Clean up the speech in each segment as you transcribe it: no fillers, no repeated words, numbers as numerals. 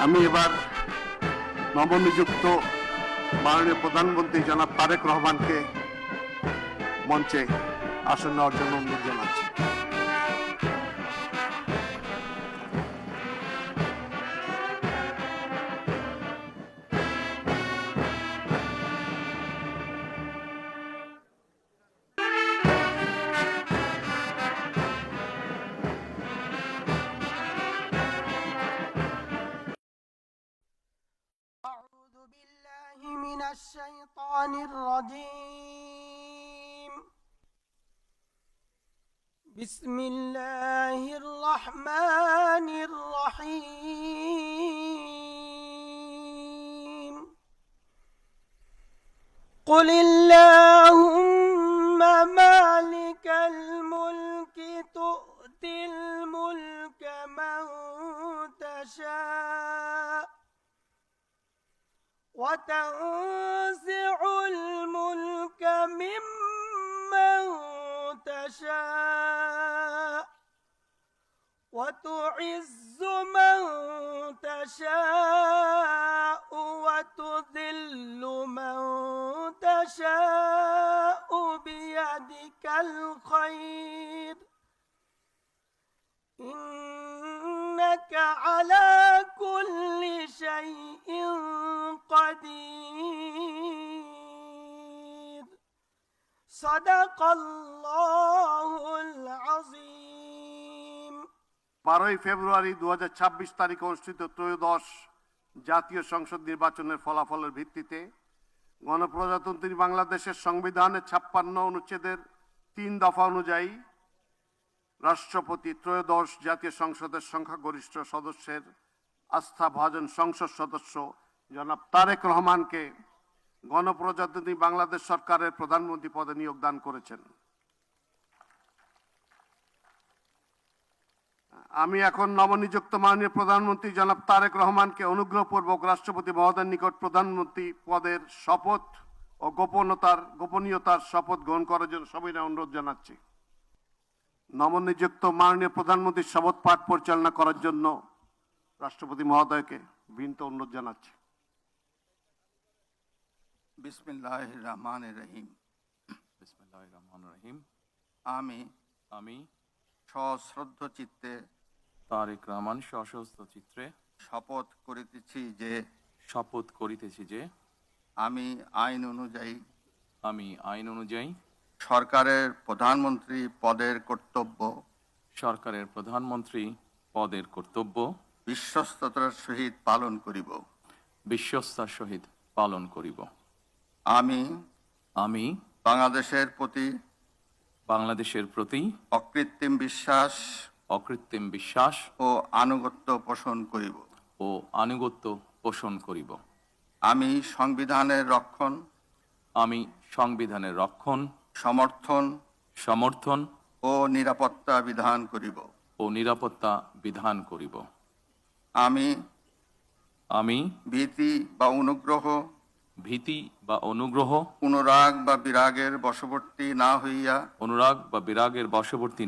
আমি এবার নবনিযুক্ত মাননীয় প্রধানমন্ত্রী জনাব তারেক রহমানকে মঞ্চে আসন নেওয়ার জন্য অনুরোধ জানাচ্ছি। أعوذ بالله من الشيطان الرجيم. بسم الله الرحمن الرحيم. قل اللهم مالك الملك تؤتي الملك من تشاء وتنزع الملك ممن تشاء وتعز من تشاء وتذل من تشاء بيدك الخير إنك على كل شيء قدير. صدق الله العظيم. 12 ফেব্রুয়ারি 2026 তারিখে অনুষ্ঠিত ত্রয়োদশ জাতীয় সংসদ নির্বাচনের ফলাফলের ভিত্তিতে গণপ্রজাতন্ত্রী বাংলাদেশের সংবিধানের 56 অনুচ্ছেদের 3 দফা অনুযায়ী রাষ্ট্রপতি ত্রয়োদশ জাতীয় সংসদের সংখ্যাগরিষ্ঠ সদস্যের আস্থাভাজন সংসদ সদস্য জনাব তারেক রহমানকে গণপ্রজাতন্ত্রী বাংলাদেশ সরকারের প্রধানমন্ত্রী পদে নিয়োগ দান করেছেন। আমি এখন নবনিযুক্ত মাননীয় প্রধানমন্ত্রী জনাব তারেক রহমানকে অনুগ্রহপূর্বক রাষ্ট্রপতি মহোদয়ের নিকট প্রধানমন্ত্রী পদের শপথ ও গোপনীয়তার শপথ গ্রহণ করার জন্য সবিনয় অনুরোধ জানাচ্ছি। নবনিযুক্ত মাননীয় প্রধানমন্ত্রীর শপথ পাঠ পরিচালনা করার জন্য রাষ্ট্রপতি মহোদয়কে বিনীত অনুরোধ জানাচ্ছি। বিসমিল্লাহির রহমানির রহিম। বিসমিল্লাহির রহমানির রহিম। আমি সশ্রদ্ধ চিত্তে তারেক রহমান সশস্ত্র চিত্রে শপথ করিতেছি যে আমি আইন অনুযায়ী সরকারের প্রধানমন্ত্রী পদের কর্তব্য বিশ্বস্ততার সহিত পালন করিব। আমি বাংলাদেশের প্রতি অকৃত্রিম বিশ্বাস ও আনুগত্য পোষণ করিব। আমি সংবিধানের রক্ষণ সমর্থন ও নিরাপত্তা বিধান করিব। আমি ভীতি বা অনুগ্রহ অনুরাগ বা বিরাগের বশবর্তী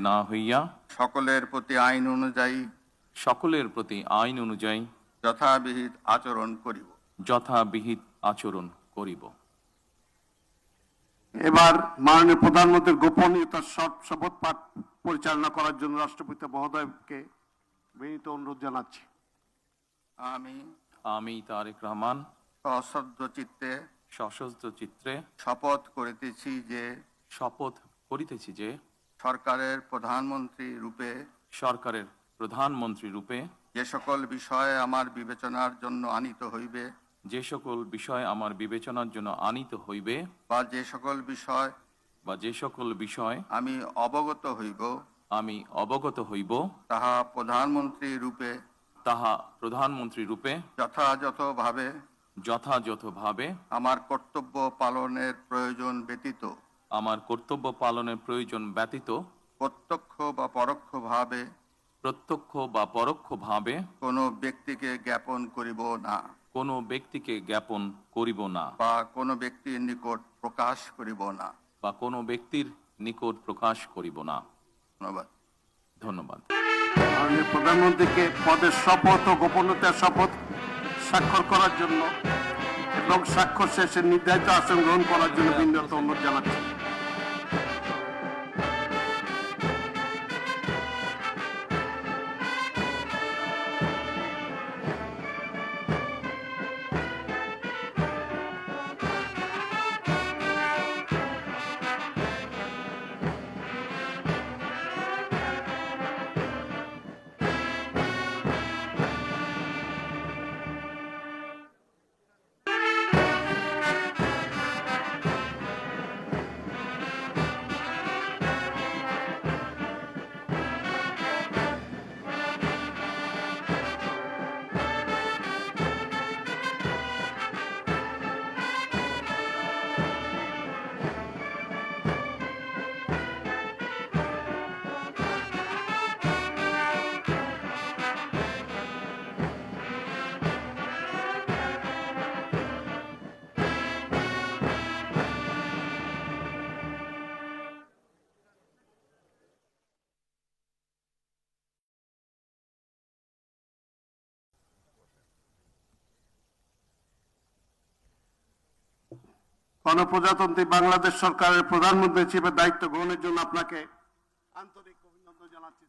না হইয়া সকলের প্রতি আইন অনুযায়ী যথাবিহিত আচরণ করিব। এবার মাননীয় প্রধানমন্ত্রীর গোপনীয়তার শপথ পাঠ পরিচালনা করার জন্য রাষ্ট্রপতি মহোদয়কে বিনীত অনুরোধ জানাচ্ছি। আমি তারেক রহমান সশস্ত্র চিত্রে শপথ করিতেছি যে সরকারের প্রধানমন্ত্রী রূপে যে সকল বিষয় আমার বিবেচনার জন্য আনিত হইবে বা যে সকল বিষয় আমি অবগত হইব তাহা প্রধানমন্ত্রী রূপে যথাযথভাবে আমার কর্তব্য পালনের প্রয়োজন ব্যতীত প্রত্যক্ষ বা পরোক্ষভাবে কোনো ব্যক্তিকে জ্ঞাপন করিব না বা কোনো ব্যক্তির নিকট প্রকাশ করিব না। ধন্যবাদ। মাননীয় প্রধানমন্ত্রীকে পদের শপথ ও গোপনীয়তার শপথ স্বাক্ষর করার জন্য এবং স্বাক্ষর শেষে নির্ধারিত আসন গ্রহণ করার জন্য বিনীত অনুরোধ জানাচ্ছি। গণপ্রজাতন্ত্রী বাংলাদেশ সরকারের প্রধানমন্ত্রী হিসেবে দায়িত্ব গ্রহণের জন্য আপনাকে আন্তরিক অভিনন্দন জানাচ্ছি।